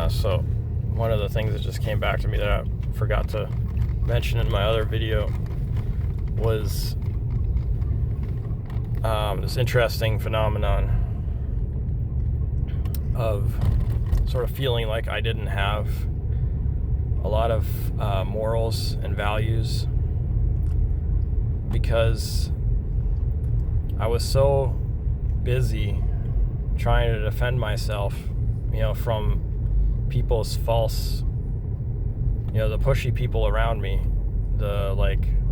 So one of the things that just came back to me that I forgot to mention in my other video was this interesting phenomenon of sort of feeling like I didn't have a lot of morals and values because I was so busy trying to defend myself, from people's false, the pushy people around me, the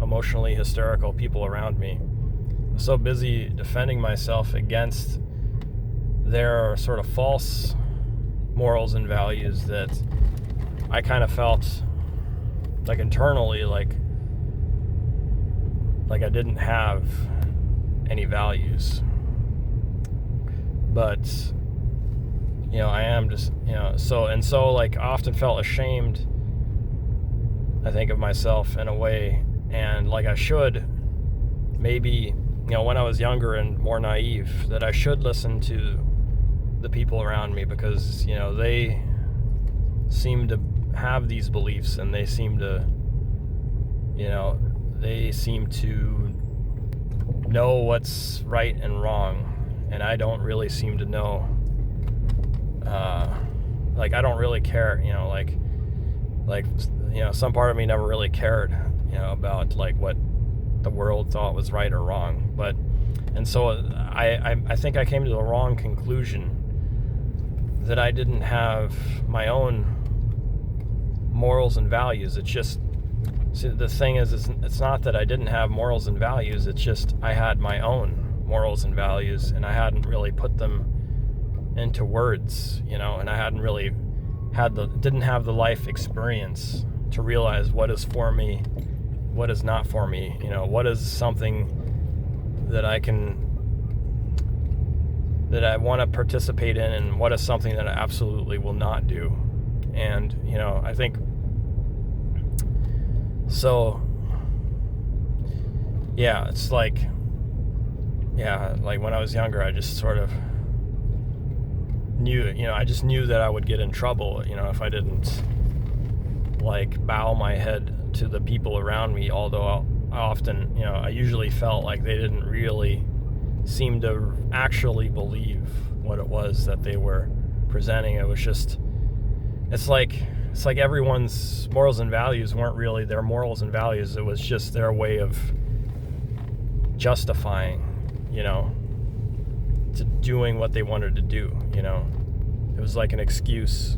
emotionally hysterical people around me. I was so busy defending myself against their sort of false morals and values that I kind of felt internally like I didn't have any values. But I am just, so I often felt ashamed, I think, of myself in a way, and I should maybe, when I was younger and more naive, that I should listen to the people around me because, they seem to have these beliefs and they seem to know what's right and wrong, and I don't really seem to know. I don't really care, some part of me never really cared, about what the world thought was right or wrong. And so I think I came to the wrong conclusion that I didn't have my own morals and values. It's just, the thing is, it's not that I didn't have morals and values, it's just I had my own morals and values and I hadn't really put them into words, and I hadn't really didn't have the life experience to realize what is for me, what is not for me, what is something that I want to participate in, and what is something that I absolutely will not do. And, I think, so, yeah, it's when I was younger, I just sort of knew, I just knew that I would get in trouble, if I didn't, bow my head to the people around me, although I often, I usually felt like they didn't really seem to actually believe what it was that they were presenting. It was just, it's like everyone's morals and values weren't really their morals and values. It was just their way of justifying, to doing what they wanted to do, It was like an excuse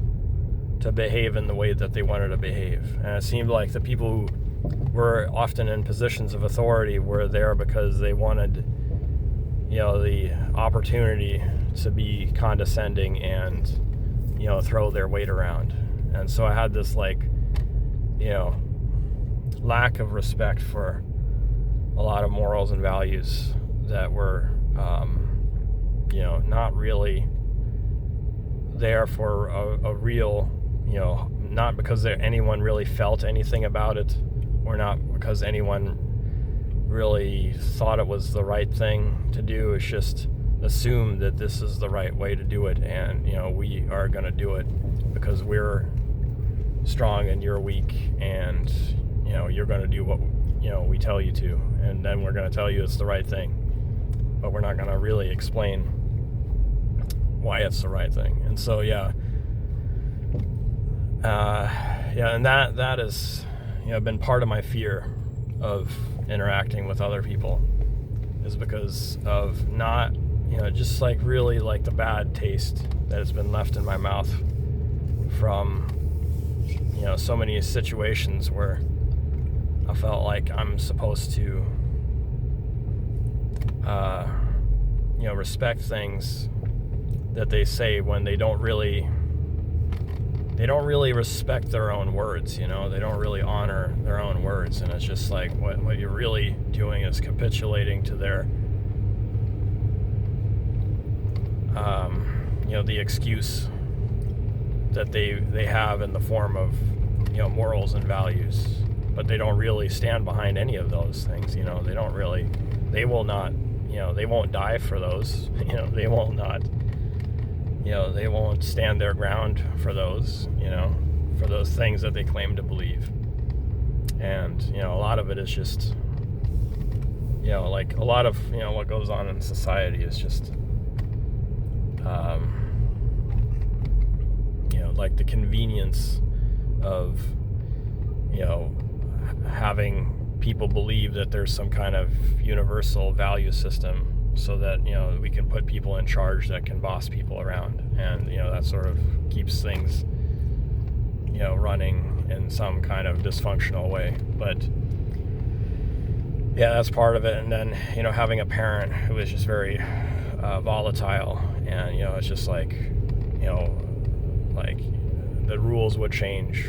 to behave in the way that they wanted to behave. And it seemed like the people who were often in positions of authority were there because they wanted, the opportunity to be condescending and, throw their weight around. And so I had this lack of respect for a lot of morals and values that were, not really there for a real, not because anyone really felt anything about it, or not because anyone really thought it was the right thing to do. It's just assume that this is the right way to do it, and we are going to do it because we're strong and you're weak, and you're going to do what we tell you to, and then we're going to tell you it's the right thing, but we're not going to really explain why it's the right thing. And so and that is been part of my fear of interacting with other people, is because of not just really the bad taste that has been left in my mouth from so many situations where I felt like I'm supposed to respect things that they say when they don't really respect their own words. They don't really honor their own words, and it's just what you're really doing is capitulating to their the excuse that they have in the form of morals and values, but they don't really stand behind any of those things. They will not, they won't die for those. They will not they won't stand their ground for those, for those things that they claim to believe. And, a lot of it is just, like a lot of, what goes on in society is just, like the convenience of, having people believe that there's some kind of universal value system so that, we can put people in charge that can boss people around. And, that sort of keeps things, running in some kind of dysfunctional way. But yeah, that's part of it. And then, having a parent who is just very volatile, and, it's just like, like the rules would change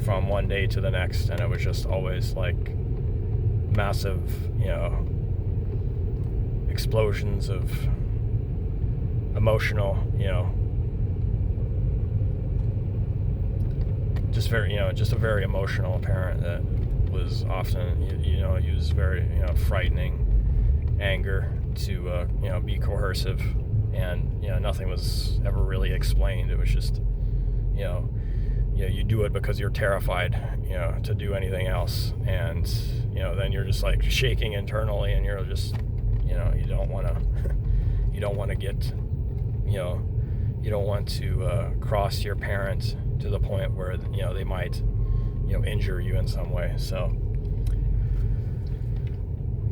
from one day to the next, and it was just always like massive, explosions of emotional, just very, just a very emotional parent that was often, used very, frightening anger to, be coercive, and, nothing was ever really explained. It was just, you do it because you're terrified, to do anything else. And, then you're just like shaking internally, and you're just, you don't want to, you don't want to get, you don't want to cross your parent to the point where, they might, injure you in some way. So,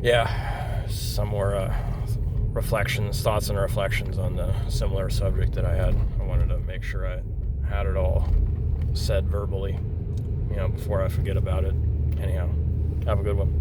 yeah, some more thoughts and reflections on the similar subject that I had. I wanted to make sure I had it all said verbally, before I forget about it. Anyhow, have a good one.